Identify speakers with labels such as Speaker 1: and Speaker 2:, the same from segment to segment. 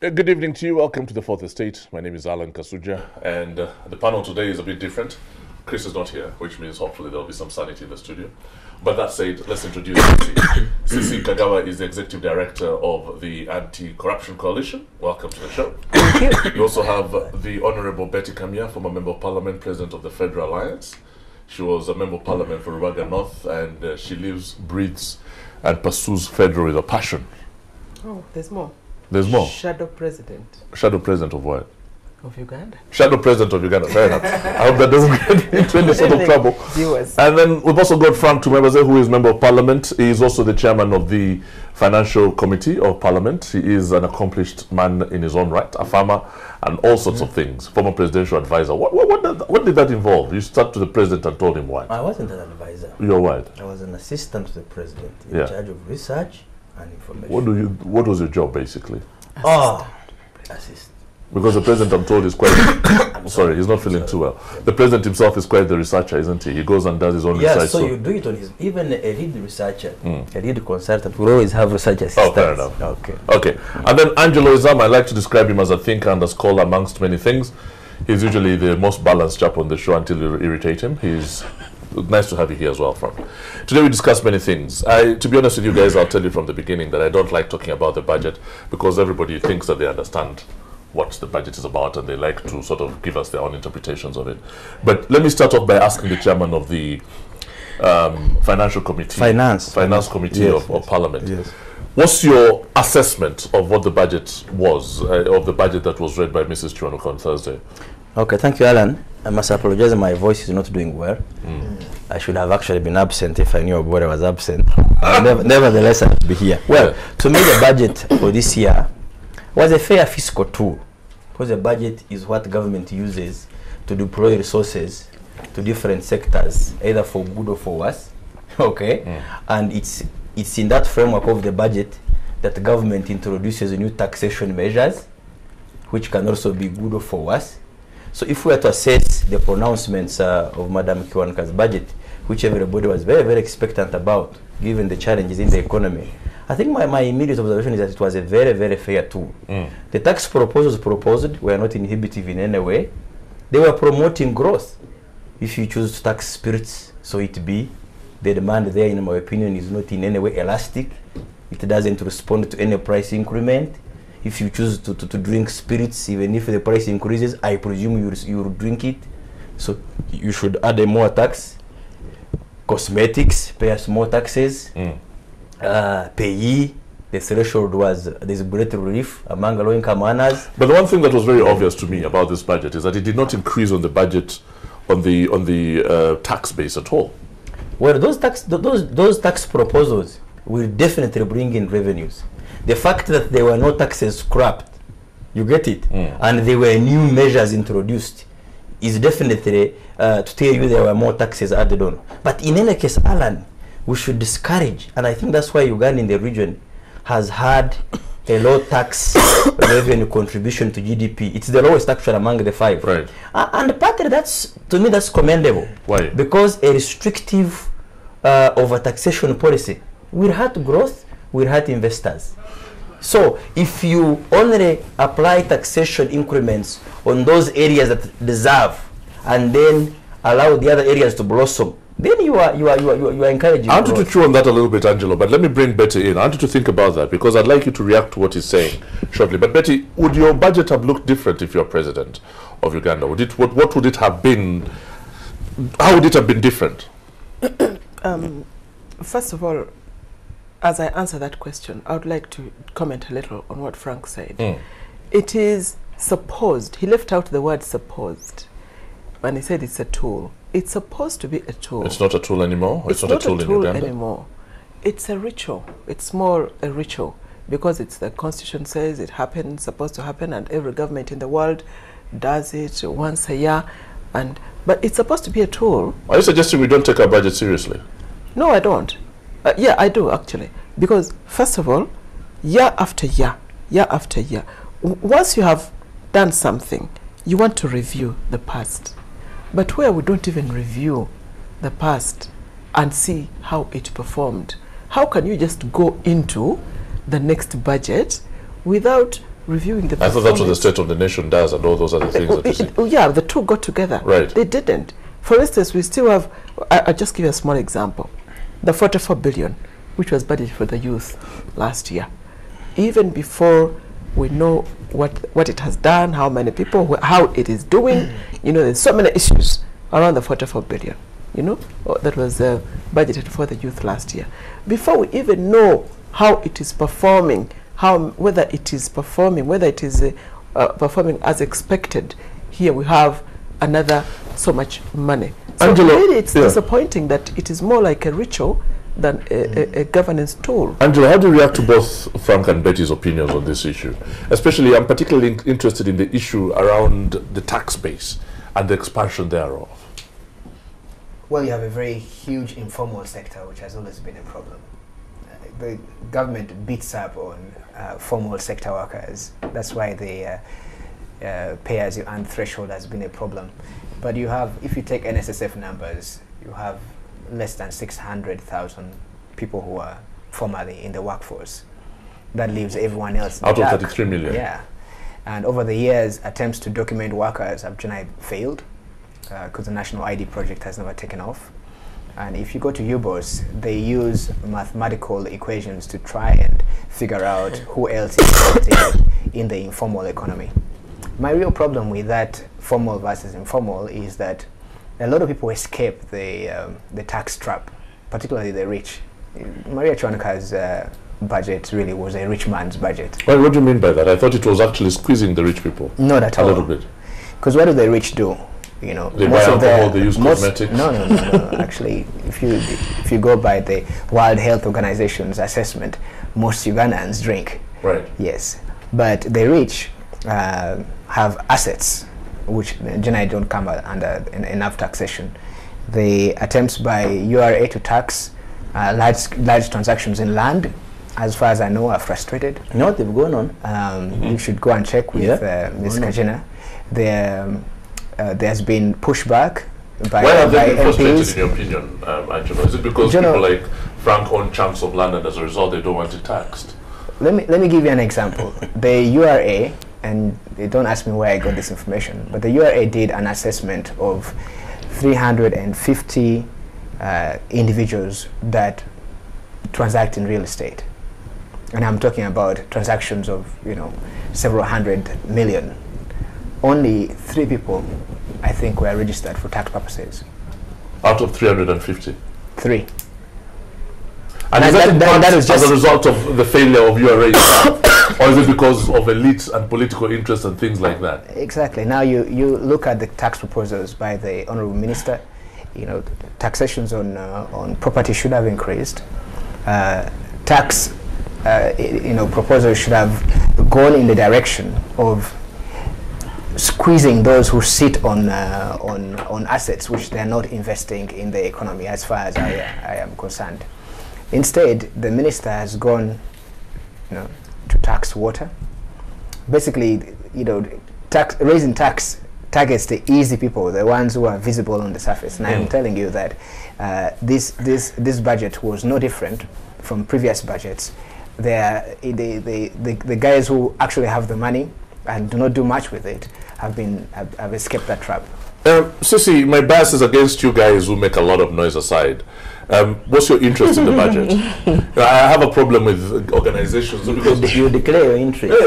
Speaker 1: Good evening to you. Welcome to the Fourth Estate. My name is Alan Kasuja, and the panel today is a bit different. Chris is not here, which means hopefully there'll be some sanity in the studio. But that said, let's introduce Sisi. Sisi Kagawa is the Executive Director of the Anti-Corruption Coalition. Welcome to the show.
Speaker 2: Thank you.
Speaker 1: You also have the Honorable Betty Kamya, former Member of Parliament, President of the Federal Alliance. She was a Member of Parliament for Rubaga North, and she lives, breathes, and pursues federal with a passion.
Speaker 2: Oh, there's more.
Speaker 1: There's more.
Speaker 2: Shadow President
Speaker 1: Shadow President of what?
Speaker 2: of Uganda.
Speaker 1: Shadow President of Uganda. Fair enough. I hope that doesn't get into any sort of trouble.
Speaker 2: Viewers.
Speaker 1: And then we've also got Frank Tumebase, who is Member of Parliament. He is also the Chairman of the Financial Committee of Parliament. He is an accomplished man in his own right, a farmer, and all sorts of things. Former presidential advisor. What did that involve? You start to the president and told him why?
Speaker 3: I wasn't an advisor.
Speaker 1: You're what?
Speaker 3: I was an assistant to the president in charge of research and information.
Speaker 1: What was your job basically?
Speaker 3: Assist.
Speaker 1: Because the president, I'm told, is quite... sorry, he's not feeling too well. The president himself is quite the researcher, isn't he? He goes and does his own research.
Speaker 3: Yeah, so you do it on his... Even a lead researcher, a lead consultant will always have research assistants.
Speaker 1: Oh, fair enough.
Speaker 3: Okay.
Speaker 1: And then Angelo Izam, I like to describe him as a thinker and a scholar amongst many things. He's usually the most balanced chap on the show until you irritate him. He's nice to have you here as well, Frank. Today we discuss many things. To be honest with you guys, I'll tell you from the beginning that I don't like talking about the budget because everybody thinks that they understand what the budget is about and they like to sort of give us their own interpretations of it. But let me start off by asking the chairman of the Financial Committee.
Speaker 3: Finance
Speaker 1: Committee of Parliament.
Speaker 3: Yes.
Speaker 1: What's your assessment of what the budget was, of the budget that was read by Mrs. Chiwanuka on Thursday?
Speaker 3: Okay, thank you, Alan. I must apologize, my voice is not doing well. I should have actually been absent if I knew about I was absent. Nevertheless, I have to be here. Well, to me, the budget for this year was a fair fiscal tool, because the budget is what government uses to deploy resources to different sectors, either for good or for worse. Okay, and it's in that framework of the budget that the government introduces new taxation measures, which can also be good or for worse. So if we were to assess the pronouncements of Madam Kiwanuka's budget, which everybody was very, very expectant about, given the challenges in the economy, I think my immediate observation is that it was a very, very fair tool. The tax proposals proposed were not inhibitive in any way. They were promoting growth. If you choose to tax spirits, so it be. The demand there, in my opinion, is not in any way elastic. It doesn't respond to any price increment. If you choose to drink spirits, even if the price increases, I presume you will drink it. So you should add a more tax. Cosmetics, pay us more taxes. Payee, the threshold was, there's great relief among low-income earners.
Speaker 1: But the one thing that was very obvious to me about this budget is that it did not increase on the budget, on the tax base at all.
Speaker 3: Well, those tax proposals will definitely bring in revenues. The fact that there were no taxes scrapped, you get it, and there were new measures introduced, is definitely to tell you there were more taxes added on. But in any case, Alan, we should discourage, and I think that's why Uganda in the region has had a low tax revenue contribution to GDP. It's the lowest actually among the five.
Speaker 1: Right.
Speaker 3: And partly to me that's commendable.
Speaker 1: Why?
Speaker 3: Because a restrictive over-taxation policy will hurt growth, will hurt investors. So if you only apply taxation increments on those areas that deserve and then allow the other areas to blossom, then you are encouraging.
Speaker 1: I wanted to chew on that a little bit, Angelo, but let me bring Betty in. I wanted to think about that because I'd like you to react to what he's saying shortly. But Betty, would your budget have looked different if you're president of Uganda? What would it have been? How would it have been different?
Speaker 2: First of all, as I answer that question, I would like to comment a little on what Frank said. It is supposed, he left out the word supposed, and he said it's a tool. It's supposed to be a tool.
Speaker 1: It's not a tool anymore? It's not a tool in Uganda?
Speaker 2: Anymore. It's a ritual. It's more a ritual because it's the constitution says it happens, supposed to happen, and every government in the world does it once a year. But it's supposed to be a tool.
Speaker 1: Are you suggesting we don't take our budget seriously?
Speaker 2: No, I don't. Yeah, I do actually. Because first of all, year after year, once you have done something, you want to review the past. But where we don't even review the past and see how it performed, how can you just go into the next budget without reviewing the
Speaker 1: I thought that's what the
Speaker 2: performance.
Speaker 1: State of the Nation does and all those other things that you see.
Speaker 2: Yeah, the two got together.
Speaker 1: Right.
Speaker 2: They didn't. For instance, we still have, I'll just give you a small example. The 44 billion, which was budgeted for the youth last year. Even before we know what it has done, how many people, how it is doing, you know, there's so many issues around the 44 billion, you know, that was budgeted for the youth last year. Before we even know how it is performing, whether it is performing as expected, here we have another so much money. So
Speaker 1: Angelo,
Speaker 2: really it's disappointing that it is more like a ritual than a governance tool.
Speaker 1: Angelo, how do you react to both Frank and Betty's opinions on this issue? Especially, I'm particularly interested in the issue around the tax base and the expansion thereof.
Speaker 4: Well, you have a very huge informal sector, which has always been a problem. The government beats up on formal sector workers. That's why the pay-as-you-earn threshold has been a problem. But you have, if you take NSSF numbers, you have less than 600,000 people who are formally in the workforce. That leaves everyone else
Speaker 1: out of 33 million.
Speaker 4: Yeah. And over the years, attempts to document workers have generally failed because the National ID project has never taken off. And if you go to UBOS, they use mathematical equations to try and figure out who else is in the informal economy. My real problem with that formal versus informal is that a lot of people escape the tax trap, particularly the rich. Maria Chwaneka's budget really was a rich man's budget.
Speaker 1: Well, what do you mean by that? I thought it was actually squeezing the rich people.
Speaker 4: Not at all.
Speaker 1: A little bit.
Speaker 4: Because what do the rich do? You know,
Speaker 1: they buy alcohol, they use cosmetics.
Speaker 4: No. Actually, if you go by the World Health Organization's assessment, most Ugandans drink.
Speaker 1: Right.
Speaker 4: Yes, but the rich have assets which generally don't come under enough taxation. The attempts by URA to tax large transactions in land, as far as I know, are frustrated.
Speaker 3: No, they've gone on.
Speaker 4: You should go and check with Ms. Kajina. There's been pushback by
Speaker 1: Why have they been
Speaker 4: MPs.
Speaker 1: frustrated, in your opinion, Angelo? Is it because people like Frank own chunks of land and as a result they don't want it taxed?
Speaker 4: Let me give you an example. The URA, and don't ask me where I got this information, but the URA did an assessment of 350 individuals that transact in real estate. And I'm talking about transactions of, you know, several hundred million. Only 3 people, I think, were registered for tax purposes.
Speaker 1: Out of 350?
Speaker 4: 3.
Speaker 1: And is that is just as a result of the failure of URA, or is it because of elites and political interests and things like that?
Speaker 4: Exactly. Now you look at the tax proposals by the Honourable Minister. You know, taxations on property should have increased. Tax, proposals should have gone in the direction of squeezing those who sit on assets which they are not investing in the economy, as far as I am concerned. Instead, the minister has gone, to tax water. Basically, raising tax targets the easy people, the ones who are visible on the surface. And I am telling you that this budget was no different from previous budgets. The guys who actually have the money and do not do much with it have escaped that trap.
Speaker 1: Sissy, my bias is against you guys who make a lot of noise aside. What's your interest in the budget? I have a problem with organizations because
Speaker 3: you declare your interest.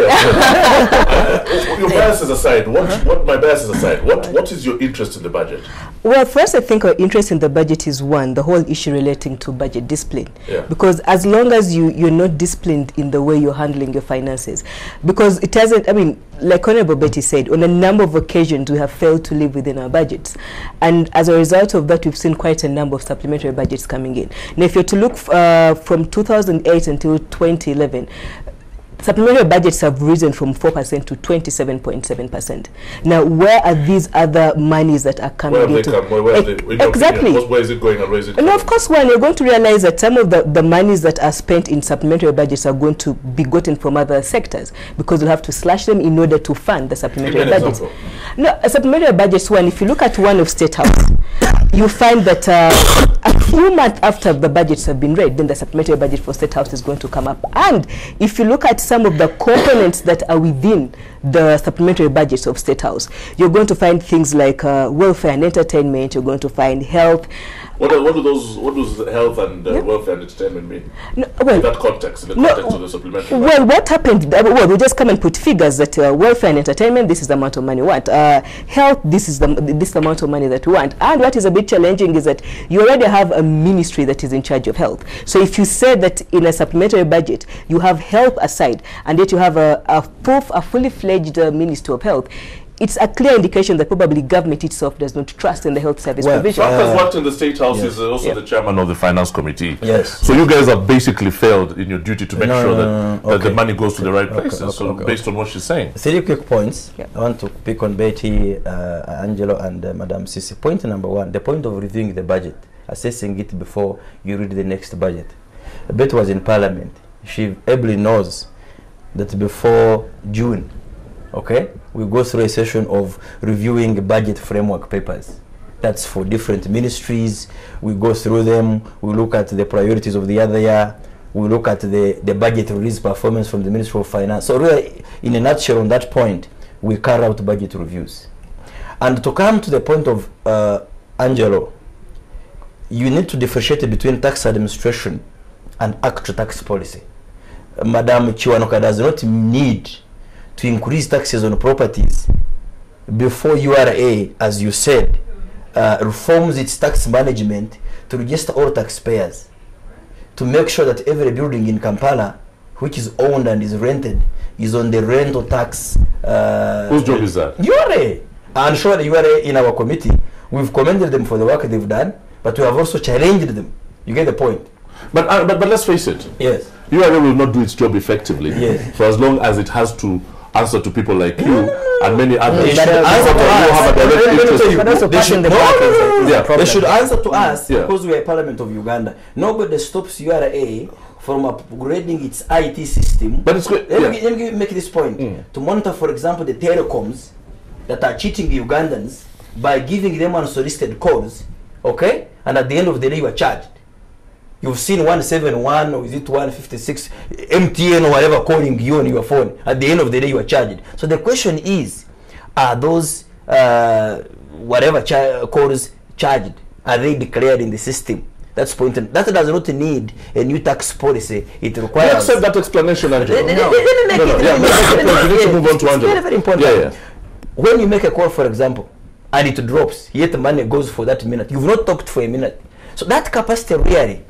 Speaker 1: Your biases aside, what is your interest in the budget?
Speaker 5: Well, first, I think our interest in the budget is the whole issue relating to budget discipline. Yeah. Because as long as you're not disciplined in the way you're handling your finances, because it hasn't, like Honorable Betty said, on a number of occasions we have failed to live within our budgets. And as a result of that, we've seen quite a number of supplementary budgets coming in. Now, if you're to look from 2008 until 2011, supplementary budgets have risen from 4% to 27.7%. Now, where are these other monies that are coming into? Exactly.
Speaker 1: Where is it going and where is it
Speaker 5: coming? And of course, you're going to realize that some of the monies that are spent in supplementary budgets are going to be gotten from other sectors, because you'll have to slash them in order to fund the supplementary budgets. No, a supplementary budgets, if you look at one of State House, you find that a few months after the budgets have been read, then the supplementary budget for State House is going to come up. And if you look at some of the components that are within the supplementary budgets of State House, you're going to find things like welfare and entertainment, you're going to find health.
Speaker 1: What does health and welfare and entertainment mean?
Speaker 5: No, well,
Speaker 1: in that context, of the supplementary budget?
Speaker 5: Well, what happened, well, we just come and put figures that welfare and entertainment, this is the amount of money we want. Health, this is the amount of money that we want. And what is a bit challenging is that you already have a ministry that is in charge of health. So if you said that in a supplementary budget, you have health aside, and yet you have a fully fledged Ministry of Health, it's a clear indication that probably government itself does not trust in the health service provision.
Speaker 1: Frank has worked in the State House, is also the chairman of the Finance Committee.
Speaker 3: Yes.
Speaker 1: So you guys have basically failed in your duty to make sure that the money goes to the right places. Based on what she's saying.
Speaker 3: 3 quick points. I want to pick on Betty, Angelo, and Madam Sisi. Point number 1, the point of reviewing the budget, assessing it before you read the next budget. Betty was in Parliament. She ably knows that before June, we go through a session of reviewing budget framework papers. That's for different ministries. We go through them. We look at the priorities of the other year. We look at the budget release performance from the Ministry of Finance. So really, in a nutshell, on that point, we carry out budget reviews. And to come to the point of Angelo, you need to differentiate between tax administration and actual tax policy. Madam Kiwanuka does not need to increase taxes on properties before URA, as you said, reforms its tax management to register all taxpayers, to make sure that every building in Kampala which is owned and is rented is on the rental tax.
Speaker 1: Whose job is that?
Speaker 3: URA. And surely URA in our committee, we've commended them for the work they've done, but we have also challenged them. You get the point?
Speaker 1: But let's face it.
Speaker 3: Yes.
Speaker 1: URA will not do its job effectively for as long as it has to answer to people like you and many others. They should answer
Speaker 3: to us because we are Parliament of Uganda. Nobody stops URA from upgrading its IT system.
Speaker 1: But it's good.
Speaker 3: Let me make this point. To monitor, for example, the telecoms that are cheating Ugandans by giving them unsolicited calls, and at the end of the day you are charged. You've seen 171 or is it 156 MTN or whatever calling you on your phone. At the end of the day, you are charged. So the question is, are those whatever calls charged? Are they declared in the system? That's point. That does not need a new tax policy. It requires.
Speaker 1: Accept that explanation, Angelo.
Speaker 3: Let me move on to Angelo. Very, very important. When you make a call, for example, and it drops, yet the money goes for that minute. You've not talked for a minute. So that capacity really.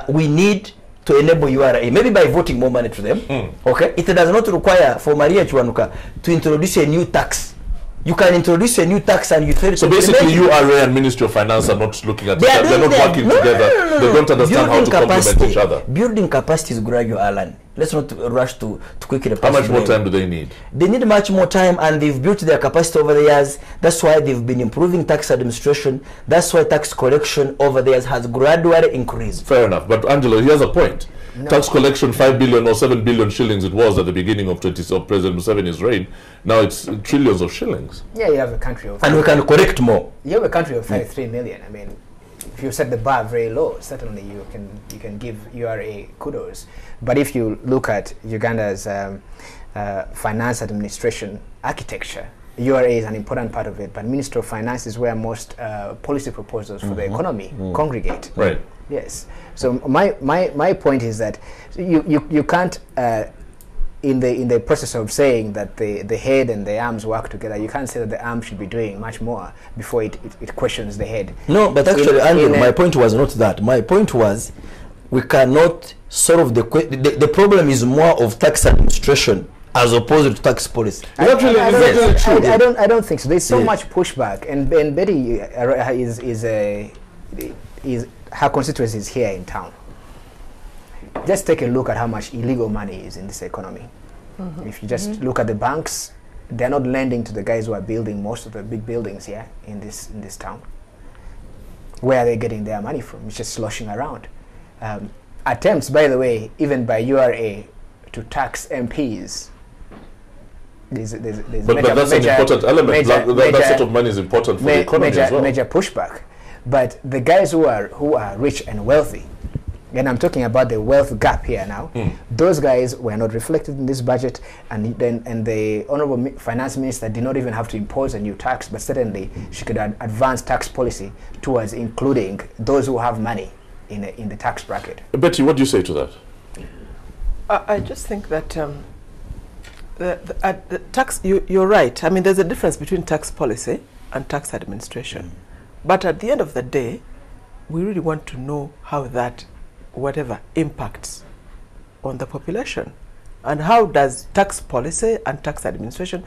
Speaker 3: We need to enable URA, maybe by voting more money to them. It does not require for Maria Kiwanuka to introduce a new tax. You can introduce a new tax and you fail.
Speaker 1: So basically, URA and Ministry of Finance are not looking at each other. They're not working together. They don't understand how to complement each other.
Speaker 3: Building capacity is gradual, Alan. Let's not rush to quickly.
Speaker 1: How much more time do they need?
Speaker 3: They need much more time, and they've built their capacity over the years. That's why they've been improving tax administration. That's why tax collection over the years has gradually increased.
Speaker 1: Fair enough. But Angelo, here's a point. Tax collection 5 billion or 7 billion shillings it was at the beginning of President Museveni's reign. Now it's trillions of shillings.
Speaker 4: Yeah, you have a country of...
Speaker 3: And we can correct more.
Speaker 4: You have a country of 33 million. I mean, if you set the bar very low, certainly you can give URA kudos. But if you look at Uganda's finance administration architecture, URA is an important part of it, but Ministry of Finance is where most policy proposals for the economy congregate.
Speaker 1: Right.
Speaker 4: Yes. So my point is that you can't in the process of saying that the head and the arms work together, you can't say that the arm should be doing much more before it questions the head.
Speaker 3: No, but actually, Andrew, my point was not that. My point was we cannot solve the problem is more of tax administration as opposed to tax policy.
Speaker 4: I don't think so. There's so much pushback, and Betty is her constituency is here in town. Just take a look at how much illegal money is in this economy. If you just look at the banks, they're not lending to the guys who are building most of the big buildings here in this town. Where are they getting their money from? It's just sloshing around. Attempts, by the way, even by URA to tax MPs.
Speaker 1: But that's an important element. That sort of money is important for the economy as well.
Speaker 4: Major pushback. But the guys who are rich and wealthy, and I'm talking about the wealth gap here now, those guys were not reflected in this budget, and the Honorable Finance Minister did not even have to impose a new tax, but certainly she could advance tax policy towards including those who have money in the tax bracket.
Speaker 1: Betty, what do you say to that?
Speaker 2: I just think that the tax, you're right. I mean, there's a difference between tax policy and tax administration. But at the end of the day, we really want to know how that, whatever, impacts on the population. And how does tax policy and tax administration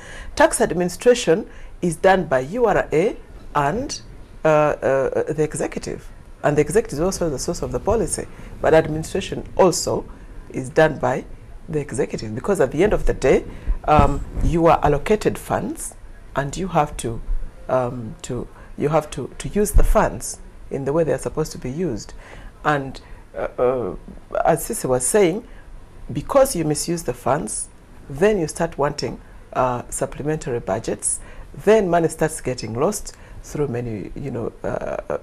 Speaker 2: is done by URA and the executive. And the executive is also the source of the policy. But administration also is done by the executive, because at the end of the day, you are allocated funds, and you have to use the funds in the way they are supposed to be used. And as Sisi was saying, because you misuse the funds, then you start wanting supplementary budgets. Then money starts getting lost through many,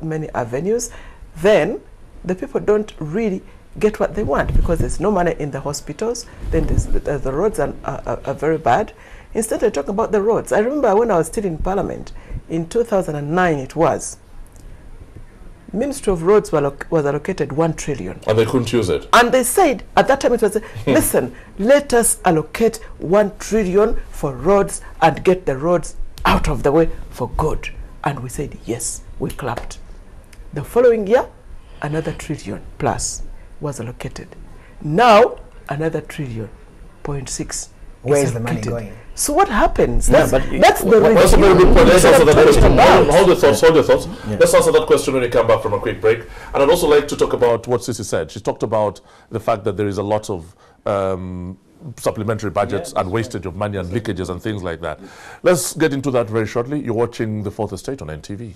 Speaker 2: many avenues. Then the people don't really get what they want, because there's no money in the hospitals. Then the roads are very bad. Instead of talking about the roads, I remember when I was still in Parliament, in 2009 it was, Ministry of Roads was allocated 1 trillion.
Speaker 1: And they couldn't use it.
Speaker 2: And they said, at that time it was, listen, let us allocate 1 trillion for roads and get the roads out of the way for good. And we said, yes, we clapped. The following year, another 1 trillion plus was allocated. Now, another 1.6 trillion.
Speaker 4: Where is the money going?
Speaker 2: So what happens?
Speaker 3: Yeah,
Speaker 2: That's the
Speaker 1: that's a very good point. Let's answer that question. Hold your thoughts.
Speaker 3: Yeah.
Speaker 1: Let's answer that question when we come back from a quick break. And I'd also like to talk about what Sisi said. She talked about the fact that there is a lot of supplementary budgets and wastage of money and leakages and things like that. Let's get into that very shortly. You're watching The Fourth Estate on NTV.